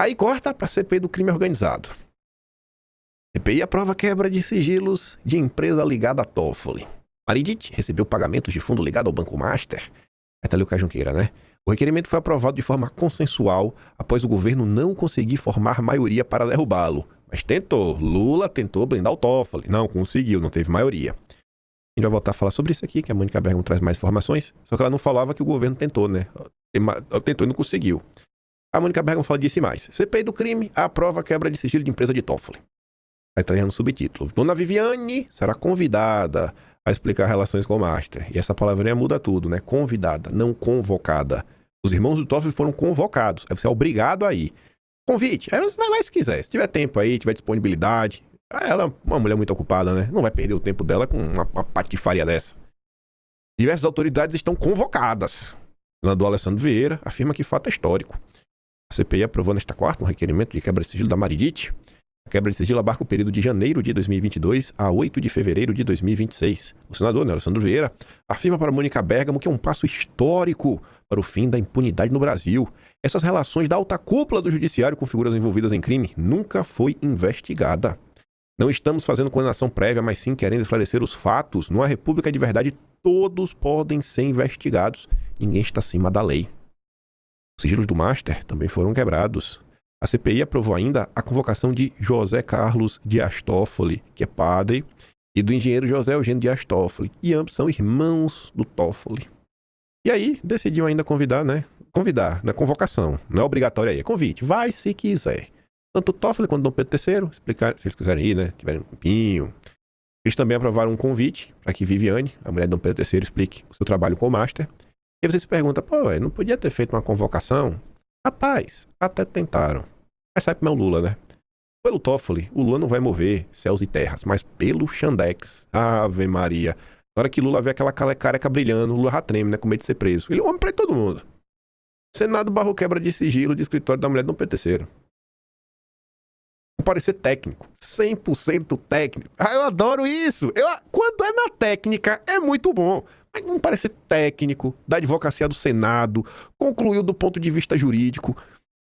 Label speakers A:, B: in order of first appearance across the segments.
A: Aí corta para a CPI do crime organizado. CPI aprova quebra de sigilos de empresa ligada à Toffoli. Maridit recebeu pagamentos de fundo ligado ao Banco Master. Tá ali o Cajunqueira, né? O requerimento foi aprovado de forma consensual após o governo não conseguir formar maioria para derrubá-lo. Mas tentou. Lula tentou blindar o Toffoli. Não conseguiu, não teve maioria. A gente vai voltar a falar sobre isso aqui, que a Mônica Bergamo traz mais informações. Só que ela não falava que o governo tentou, né? Tentou e não conseguiu. A Mônica Bergamo fala disso e mais. CPI do crime aprova a quebra de sigilo de empresa de Toffoli. Aí tá no subtítulo. Dona Viviane será convidada a explicar relações com o Master. E essa palavrinha muda tudo, né? Convidada, não convocada. Os irmãos do Toffoli foram convocados. Aí você é obrigado a ir. Convite. Aí você vai lá se quiser. Se tiver tempo aí, tiver disponibilidade. Ela é uma mulher muito ocupada, né? Não vai perder o tempo dela com uma patifaria dessa. Diversas autoridades estão convocadas. Senador Alessandro Vieira afirma que fato é histórico. A CPI aprovou nesta quarta um requerimento de quebra de sigilo da Maridit. A quebra de sigilo abarca o período de janeiro de 2022 a 8 de fevereiro de 2026. O senador, Alessandro Vieira, afirma para Mônica Bergamo que é um passo histórico para o fim da impunidade no Brasil. Essas relações da alta cúpula do judiciário com figuras envolvidas em crime nunca foi investigada. Não estamos fazendo condenação prévia, mas sim querendo esclarecer os fatos. Numa república de verdade, todos podem ser investigados. Ninguém está acima da lei. Os sigilos do Master também foram quebrados. A CPI aprovou ainda a convocação de José Carlos Dias Toffoli, que é padre, e do engenheiro José Eugênio Dias Toffoli, e ambos são irmãos do Toffoli. E aí, decidiu ainda convidar, né? Convidar, na convocação. Não é obrigatório aí, é convite. Vai se quiser. Tanto o Toffoli quanto o Dom Pedro III, explicar, se eles quiserem ir, né? Tiverem um tempinho. Eles também aprovaram um convite para que Viviane, a mulher de Dom Pedro III, explique o seu trabalho com o Master. E você se pergunta, pô, não podia ter feito uma convocação? Rapaz, até tentaram. Mas sabe como é o Lula, né? Pelo Toffoli, o Lula não vai mover céus e terras, mas pelo Xandex. Ave Maria. Na hora que Lula vê aquela careca brilhando, o Lula já treme, né? Com medo de ser preso. Ele é um homem pra todo mundo. Senado barrou quebra de sigilo de escritório da mulher de Dom Pedro III. Um parecer técnico. 100% técnico. Ah, eu adoro isso. Quando é na técnica, é muito bom. Mas um parecer técnico da advocacia do Senado, concluiu do ponto de vista jurídico,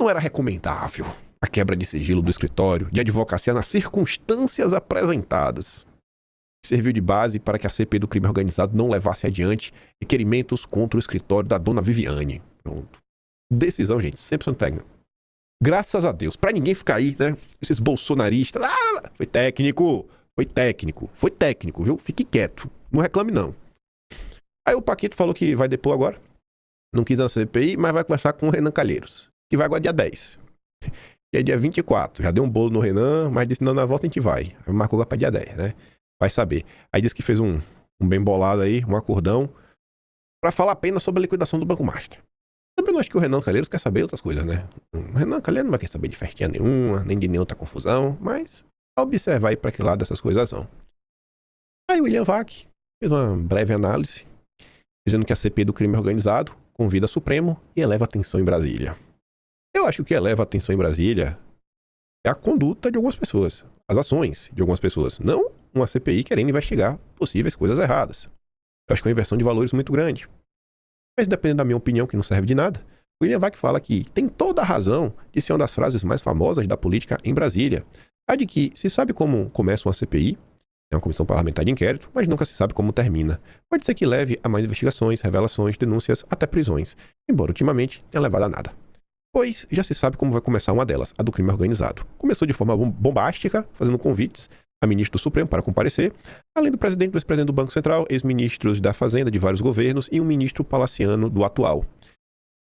A: não era recomendável a quebra de sigilo do escritório de advocacia nas circunstâncias apresentadas. Serviu de base para que a CPI do crime organizado não levasse adiante requerimentos contra o escritório da dona Viviane. Pronto. Decisão, gente, 100% técnico. Graças a Deus. Pra ninguém ficar aí, né? Esses bolsonaristas. Foi técnico. Foi técnico. Foi técnico, viu? Fique quieto. Não reclame, não. Aí o Paquito falou que vai depor agora. Não quis na CPI, mas vai conversar com o Renan Calheiros. Que vai agora dia 10. E é dia 24. Já deu um bolo no Renan, mas disse, não, na volta a gente vai. Aí marcou lá pra dia 10, né? Vai saber. Aí disse que fez um bem bolado aí, um acordão, pra falar apenas sobre a liquidação do Banco Master. Também não acho que o Renan Calheiros quer saber outras coisas, né? O Renan Calheiros não vai querer saber de festinha nenhuma, nem de nenhuma outra confusão, mas observar aí pra que lado essas coisas vão. Aí o William Vac fez uma breve análise, dizendo que a CPI do crime organizado convida Supremo e eleva a tensão em Brasília. Eu acho que o que eleva a tensão em Brasília é a conduta de algumas pessoas, as ações de algumas pessoas, não uma CPI querendo investigar possíveis coisas erradas. Eu acho que é uma inversão de valores muito grande. Mas dependendo da minha opinião, que não serve de nada, o William Vac fala que tem toda a razão de ser uma das frases mais famosas da política em Brasília. A de que se sabe como começa uma CPI, é uma comissão parlamentar de inquérito, mas nunca se sabe como termina. Pode ser que leve a mais investigações, revelações, denúncias, até prisões, embora ultimamente tenha levado a nada. Pois já se sabe como vai começar uma delas, a do crime organizado. Começou de forma bombástica, fazendo convites a ministro do Supremo para comparecer, além do presidente e do ex-presidente do Banco Central, ex-ministros da Fazenda de vários governos e um ministro palaciano do atual.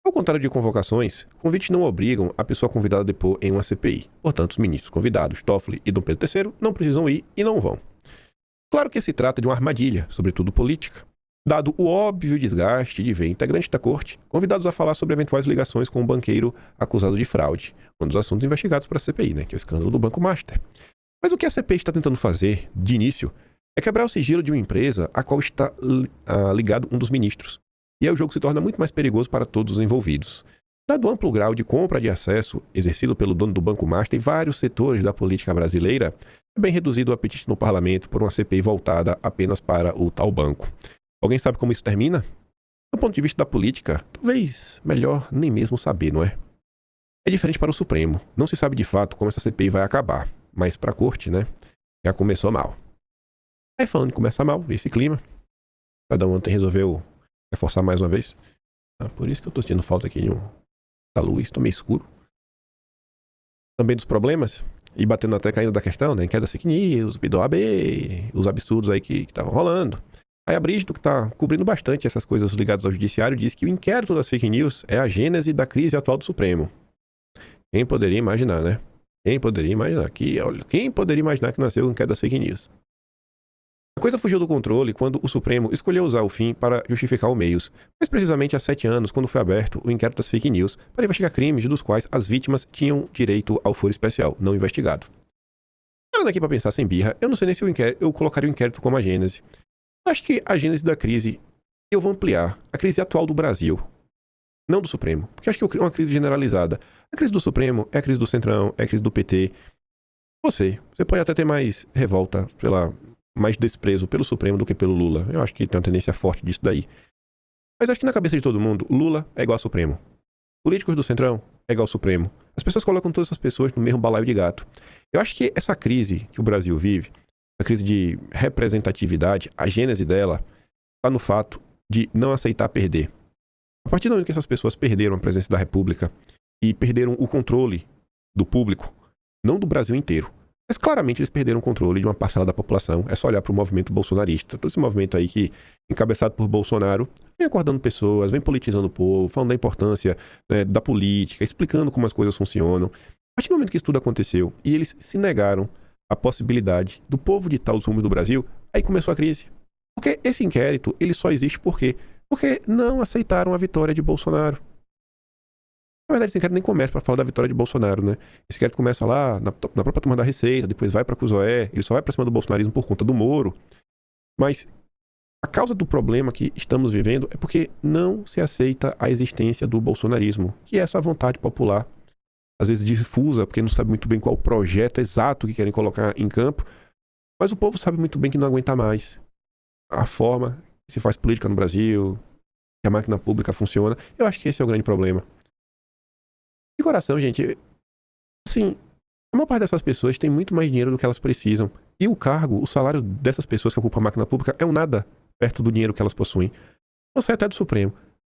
A: Ao contrário de convocações, convites não obrigam a pessoa convidada a depor em uma CPI. Portanto, os ministros convidados, Toffoli e Dom Pedro III, não precisam ir e não vão. Claro que se trata de uma armadilha, sobretudo política, dado o óbvio desgaste de ver integrantes da corte convidados a falar sobre eventuais ligações com um banqueiro acusado de fraude, um dos assuntos investigados para a CPI, né, que é o escândalo do Banco Master. Mas o que a CPI está tentando fazer, de início, é quebrar o sigilo de uma empresa a qual está ligado um dos ministros. E aí o jogo se torna muito mais perigoso para todos os envolvidos. Dado o amplo grau de compra de acesso exercido pelo dono do Banco Master em vários setores da política brasileira, é bem reduzido o apetite no parlamento por uma CPI voltada apenas para o tal banco. Alguém sabe como isso termina? Do ponto de vista da política, talvez melhor nem mesmo saber, não é? É diferente para o Supremo. Não se sabe de fato como essa CPI vai acabar, mas para a corte, né, já começou mal. Aí falando que começa mal, esse clima, cada um ontem resolveu reforçar mais uma vez. Por isso que eu tô sentindo falta aqui da luz, tô meio escuro. Também dos problemas, e batendo até caindo da questão, né, queda fake news, BIDOAB, os absurdos aí que estavam rolando. Aí a Brígido, que tá cobrindo bastante essas coisas ligadas ao judiciário, diz que o inquérito das fake news é a gênese da crise atual do Supremo. Quem poderia imaginar, né? Quem poderia imaginar que nasceu com queda das fake news? A coisa fugiu do controle quando o Supremo escolheu usar o fim para justificar os meios, mas precisamente há 7 anos, quando foi aberto o inquérito das fake news para investigar crimes dos quais as vítimas tinham direito ao foro especial, não investigado. Parando aqui para pensar sem birra, eu não sei nem se eu colocaria o inquérito como a gênese. Eu acho que a gênese da crise, eu vou ampliar, a crise atual do Brasil, não do Supremo, porque eu acho que é uma crise generalizada. A crise do Supremo é a crise do Centrão, é a crise do PT. Você pode até ter mais revolta, sei lá, mais desprezo pelo Supremo do que pelo Lula. Eu acho que tem uma tendência forte disso daí. Mas acho que na cabeça de todo mundo, Lula é igual ao Supremo. Políticos do Centrão é igual ao Supremo. As pessoas colocam todas essas pessoas no mesmo balaio de gato. Eu acho que essa crise que o Brasil vive, a crise de representatividade, a gênese dela está no fato de não aceitar perder. A partir do momento que essas pessoas perderam a presença da República e perderam o controle do público, não do Brasil inteiro, mas claramente eles perderam o controle de uma parcela da população. É só olhar para o movimento bolsonarista. Todo esse movimento aí que, encabeçado por Bolsonaro, vem acordando pessoas, vem politizando o povo, falando da importância, né, da política, explicando como as coisas funcionam. A partir do momento que isso tudo aconteceu e eles se negaram à possibilidade do povo ditar os rumos do Brasil, aí começou a crise. Porque esse inquérito, ele só existe por quê? Porque não aceitaram a vitória de Bolsonaro. Na verdade, esse inquérito nem começa para falar da vitória de Bolsonaro, né? Esse inquérito começa lá na própria turma da Receita, depois vai para Cusoé, ele só vai para cima do bolsonarismo por conta do Moro. Mas a causa do problema que estamos vivendo é porque não se aceita a existência do bolsonarismo, que é essa vontade popular, às vezes difusa, porque não sabe muito bem qual o projeto exato que querem colocar em campo, mas o povo sabe muito bem que não aguenta mais a forma que se faz política no Brasil, que a máquina pública funciona. Eu acho que esse é o grande problema. De coração, gente, assim, a maior parte dessas pessoas tem muito mais dinheiro do que elas precisam. E o cargo, o salário dessas pessoas que ocupam a máquina pública é um nada perto do dinheiro que elas possuem. Não sai até do Supremo.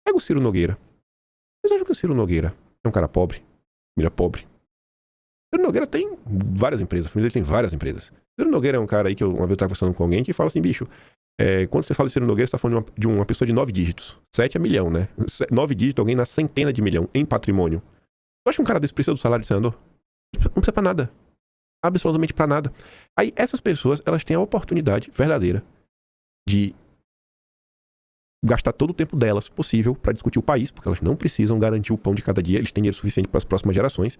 A: Pega o Ciro Nogueira. Vocês acham que o Ciro Nogueira é um cara pobre? Mira pobre? O Ciro Nogueira tem várias empresas, a família dele tem várias empresas. O Ciro Nogueira é um cara aí que uma vez eu estava conversando com alguém que fala assim, bicho, quando você fala de Ciro Nogueira, você está falando de uma pessoa de 9 dígitos. 7 é milhão, né? 9 dígitos, alguém na centena de milhão em patrimônio. Eu acho que um cara desse precisa do salário de senador? Não precisa pra nada. Absolutamente pra nada. Aí essas pessoas, elas têm a oportunidade verdadeira de gastar todo o tempo delas possível pra discutir o país, porque elas não precisam garantir o pão de cada dia, eles têm dinheiro suficiente para as próximas gerações.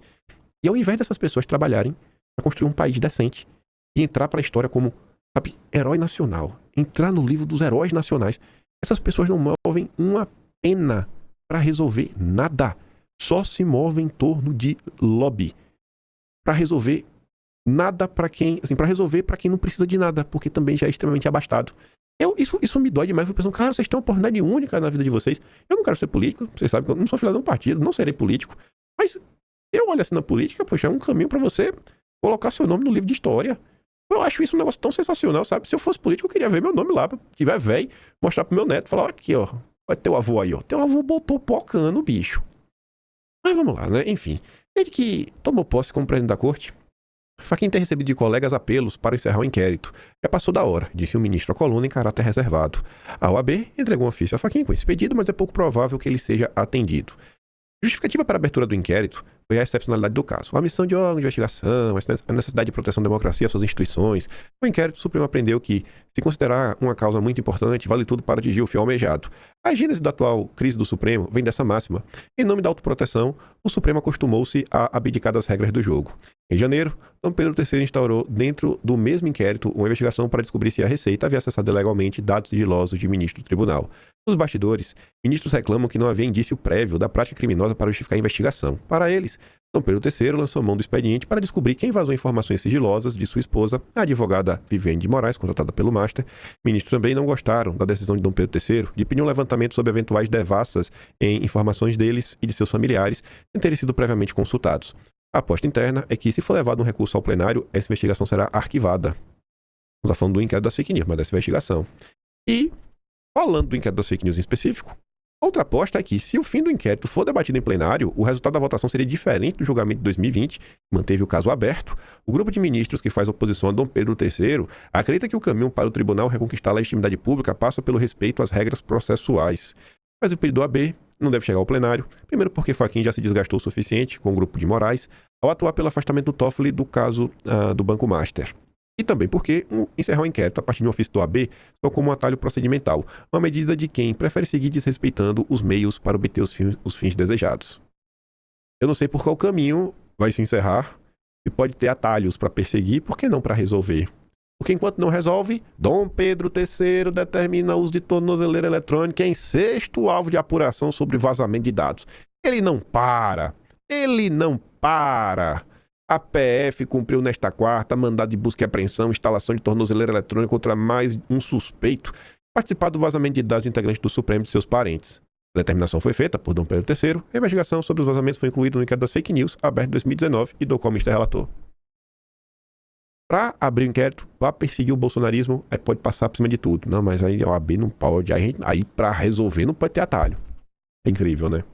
A: E ao invés dessas pessoas trabalharem pra construir um país decente e entrar pra história como, sabe, herói nacional, entrar no livro dos heróis nacionais, essas pessoas não movem uma pena pra resolver nada. Só se move em torno de lobby para resolver nada para quem, assim, para resolver para quem não precisa de nada, porque também já é extremamente abastado. Isso me dói demais. Eu penso, cara, vocês têm uma oportunidade única na vida de vocês. Eu não quero ser político, vocês sabem que eu não sou filiado de um partido, não serei político, mas eu olho assim na política, poxa, é um caminho para você colocar seu nome no livro de história. Eu acho isso um negócio tão sensacional, sabe? Se eu fosse político, eu queria ver meu nome lá, se tiver velho, mostrar pro meu neto, falar, aqui, ó, olha teu avô aí, ó. Teu avô botou pocano, bicho. Mas vamos lá, né? Enfim, desde que tomou posse como presidente da corte, Fachin tem recebido de colegas apelos para encerrar o inquérito. Já passou da hora, disse o ministro à coluna em caráter reservado. A OAB entregou um ofício a Fachin com esse pedido, mas é pouco provável que ele seja atendido. Justificativa para a abertura do inquérito foi a excepcionalidade do caso. A missão de órgão de investigação, a necessidade de proteção da democracia, suas instituições. No inquérito, o Supremo aprendeu que, se considerar uma causa muito importante, vale tudo para atingir o fim almejado. A gênese da atual crise do Supremo vem dessa máxima. Em nome da autoproteção, o Supremo acostumou-se a abdicar das regras do jogo. Em janeiro, Dom Pedro III instaurou, dentro do mesmo inquérito, uma investigação para descobrir se a Receita havia acessado ilegalmente dados sigilosos de ministro do tribunal. Nos bastidores, ministros reclamam que não havia indício prévio da prática criminosa para justificar a investigação. Para eles, Dom Pedro III lançou mão do expediente para descobrir quem vazou informações sigilosas de sua esposa, a advogada Viviane de Moraes, contratada pelo Master. Ministros também não gostaram da decisão de Dom Pedro III de pedir um levantamento sobre eventuais devassas em informações deles e de seus familiares, sem terem sido previamente consultados. A aposta interna é que, se for levado um recurso ao plenário, essa investigação será arquivada. Não está falando do inquérito das fake news, mas dessa investigação. E, falando do inquérito das fake news em específico, outra aposta é que, se o fim do inquérito for debatido em plenário, o resultado da votação seria diferente do julgamento de 2020, que manteve o caso aberto. O grupo de ministros que faz oposição a Dom Pedro III acredita que o caminho para o tribunal reconquistar a legitimidade pública passa pelo respeito às regras processuais. Mas o pedido do AB não deve chegar ao plenário, primeiro porque Fachin já se desgastou o suficiente com o grupo de Moraes ao atuar pelo afastamento do Toffoli do caso do Banco Master. E também porque encerrar o inquérito a partir de um ofício do AB só como um atalho procedimental, uma medida de quem prefere seguir desrespeitando os meios para obter os fins desejados. Eu não sei por qual caminho vai se encerrar, e pode ter atalhos para perseguir, por que não para resolver? Porque enquanto não resolve, Dom Pedro III determina o uso de tornozeleira eletrônica em sexto alvo de apuração sobre vazamento de dados. Ele não para. A PF cumpriu nesta quarta mandado de busca e apreensão, instalação de tornozeleira eletrônica contra mais um suspeito participar do vazamento de dados de integrantes do Supremo e de seus parentes. A determinação foi feita por Dom Pedro III. A investigação sobre os vazamentos foi incluída no inquérito das fake news, aberto em 2019, e do qual o ministro é relator. Para abrir o inquérito, para perseguir o bolsonarismo, aí pode passar por cima de tudo. Não, mas aí a OAB não pode. Aí para resolver não pode ter atalho. É incrível, né?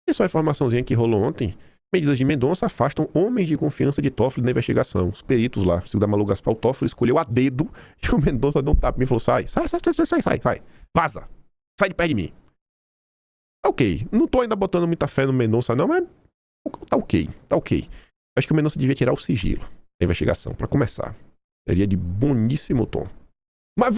A: E só a informaçãozinha que rolou ontem. Medidas de Mendonça afastam homens de confiança de Toffoli na investigação. Os peritos lá, o Malu Gaspar, o Toffoli escolheu a dedo e o Mendonça deu um tapa em mim e falou: sai, vaza, sai de perto de mim. Tá ok, não tô ainda botando muita fé no Mendonça não, mas tá ok. Acho que o Mendonça devia tirar o sigilo da investigação, para começar. Seria de boníssimo tom. Mas